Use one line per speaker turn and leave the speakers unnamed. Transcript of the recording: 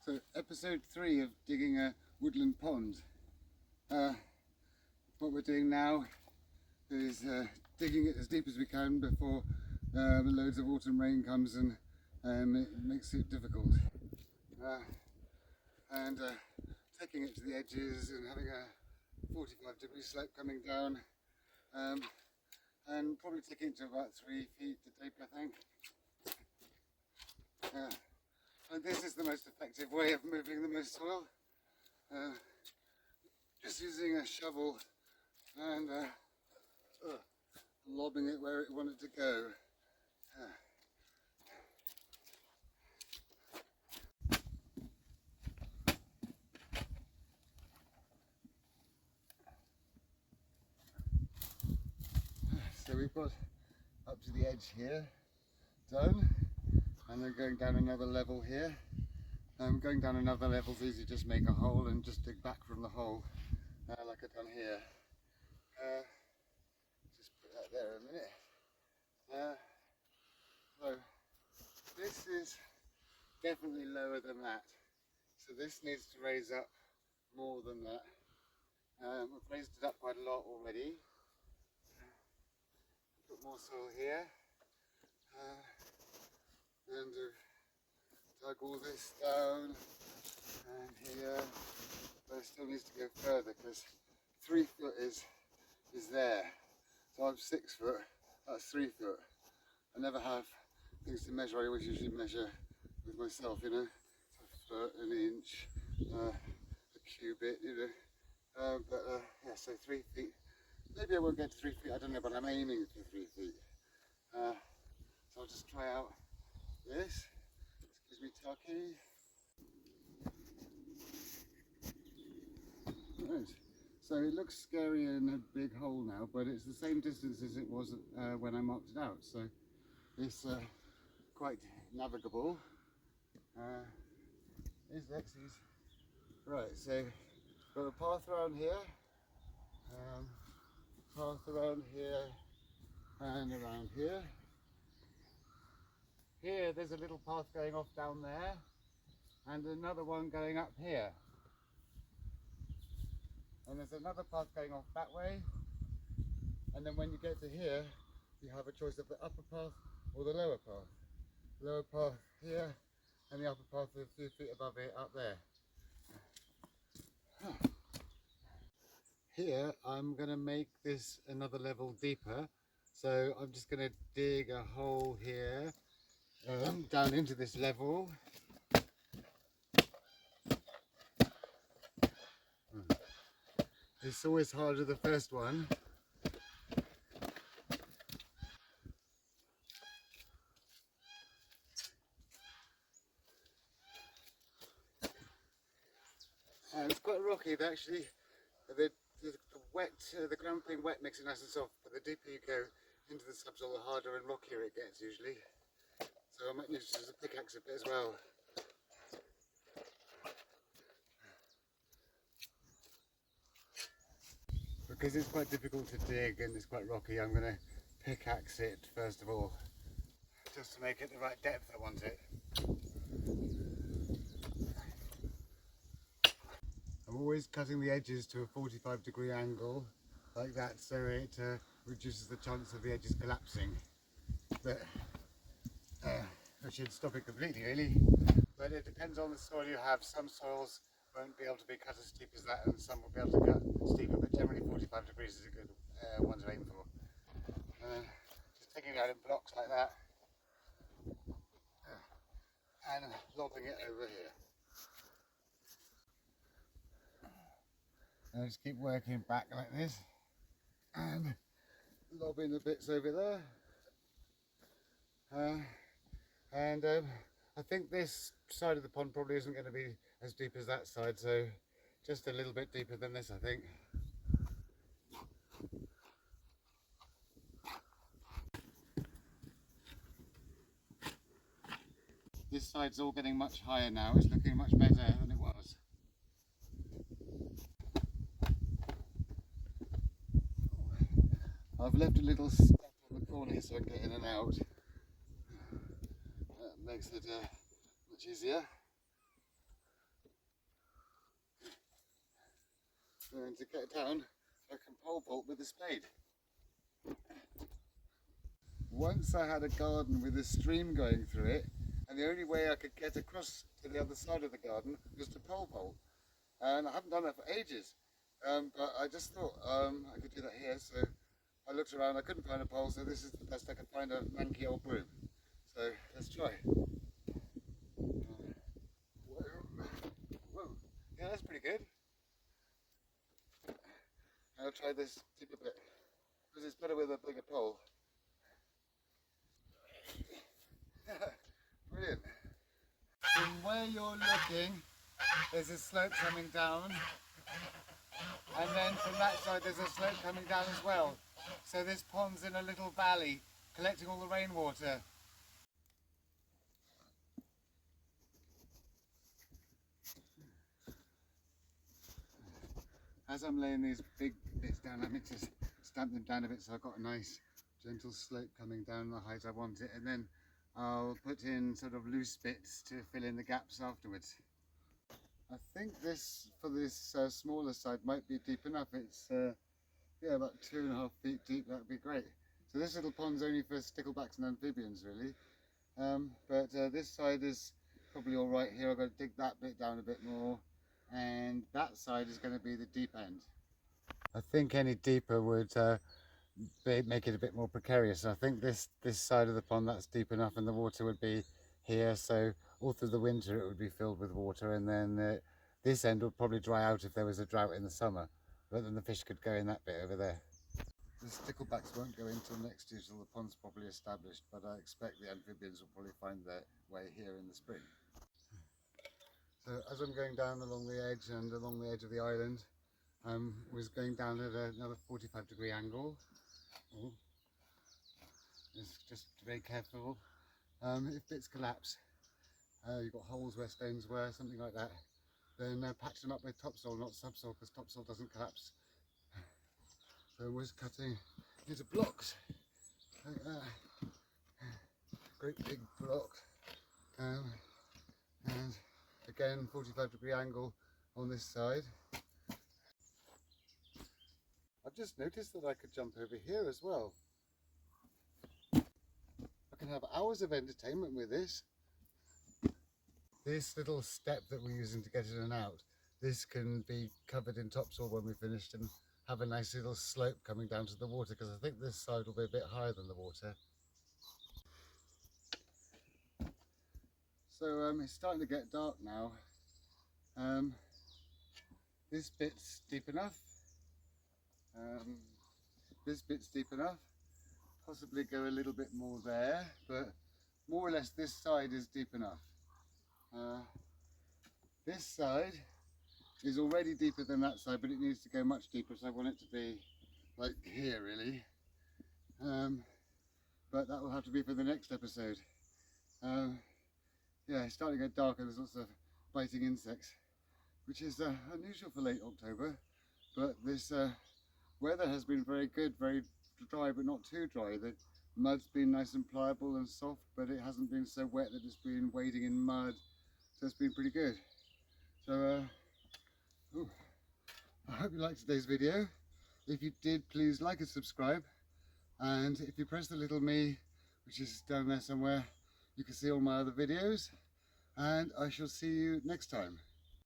So episode 3 of digging a woodland pond. What we're doing now is digging it as deep as we can before loads of autumn rain comes and it makes it difficult. And taking it to the edges and having a 45-degree slope coming down, and probably taking it to about 3 feet deep, I think. And this is the most effective way of moving the most soil. Just using a shovel and lobbing it where it wanted to go. So we've got up to the edge here done, and then going down another level here. Going down another level is easy, just make a hole and just dig back from the hole, like I've done here. Just put that there a minute. So this is definitely lower than that, so this needs to raise up more than that. We've raised it up quite a lot already. Put more soil here, and dug all this down and here, but it still needs to go further because 3 foot is there. So I'm 6 foot, that's 3 foot. I never have things to measure. I always usually measure with myself, you know, a foot, an inch, a cubit, you know. Yeah, so 3 feet. Maybe I won't get to 3 feet, I don't know, but I'm aiming for 3 feet. So I'll just try out this. Excuse me, Taki. Right. So it looks scary in a big hole now, but it's the same distance as it was when I marked it out. So it's quite navigable. Here's Lexi's. Right, so got a path around here. Path around here and around here. Here there's a little path going off down there and another one going up here. And there's another path going off that way, and then when you get to here you have a choice of the upper path or the lower path. Lower path here and the upper path a few feet above it up there. Here I'm going to make this another level deeper, so I'm just going to dig a hole here down into this level. It's always harder the first one. And it's quite rocky, actually. The ground being wet makes it nice and soft, but the deeper you go into the subsoil, the harder and rockier it gets usually. So I might use it as a pickaxe a bit as well. Because it's quite difficult to dig and it's quite rocky, I'm going to pickaxe it first of all, just to make it the right depth I want it. I'm always cutting the edges to a 45-degree angle, like that, so it reduces the chance of the edges collapsing. But I should stop it completely, really. But it depends on the soil you have. Some soils won't be able to be cut as steep as that, and some will be able to cut steeper, but generally 45 degrees is a good one to aim for. Just taking it out in blocks like that, and lobbing it over here. And just keep working back like this, and lobbing the bits over there. I think this side of the pond probably isn't going to be as deep as that side, so just a little bit deeper than this, I think. This side's all getting much higher now. It's looking much better than it was. I've left a little step on the corner here so I can get in and out. That makes it much easier. And to get down, I can pole vault with a spade. Once I had a garden with a stream going through it, and the only way I could get across to the other side of the garden was to pole vault. And I haven't done that for ages, but I just thought I could do that here. So I looked around, I couldn't find a pole, so this is the best I could find, a manky old broom. So let's try. Whoa. Whoa. Yeah, that's pretty good. I'll try this deeper bit, because it's better with a bigger pole. Brilliant. From where you're looking, there's a slope coming down, and then from that side there's a slope coming down as well. So this pond's in a little valley, collecting all the rainwater. As I'm laying these big bits down, I need to stamp them down a bit so I've got a nice gentle slope coming down the height I want it, and then I'll put in sort of loose bits to fill in the gaps afterwards. I think this, for this smaller side, might be deep enough. It's yeah, about 2.5 feet deep. That would be great. So this little pond's only for sticklebacks and amphibians really, but this side is probably all right here. I've got to dig that bit down a bit more, and that side is going to be the deep end. I think any deeper would make it a bit more precarious. I think this side of the pond, that's deep enough, and the water would be here, so all through the winter it would be filled with water, and then this end would probably dry out if there was a drought in the summer, but then the fish could go in that bit over there. The sticklebacks won't go in until next year, till the pond's properly established, but I expect the amphibians will probably find their way here in the spring. So as I'm going down along the edge and along the edge of the island, was going down at another 45-degree angle. Just very careful. If bits collapse, you've got holes where stones were, something like that, then patch them up with topsoil, not subsoil, because topsoil doesn't collapse. So we're cutting into blocks like that. Great big block, and again 45-degree angle on this side. I've just noticed that I could jump over here as well. I can have hours of entertainment with this. This little step that we're using to get in and out, this can be covered in topsoil when we're finished and have a nice little slope coming down to the water, because I think this side will be a bit higher than the water. So it's starting to get dark now. This bit's deep enough. This bit's deep enough. Possibly go a little bit more there, but more or less this side is deep enough. This side is already deeper than that side, but it needs to go much deeper, so I want it to be like here really. But that will have to be for the next episode. Yeah, it's starting to get darker. There's lots of biting insects, which is unusual for late October, but this weather has been very good, very dry but not too dry. The mud's been nice and pliable and soft, but it hasn't been so wet that it's been wading in mud, so it's been pretty good. So I hope you liked today's video. If you did, please like and subscribe, and if you press the little me, which is down there somewhere, you can see all my other videos, and I shall see you next time.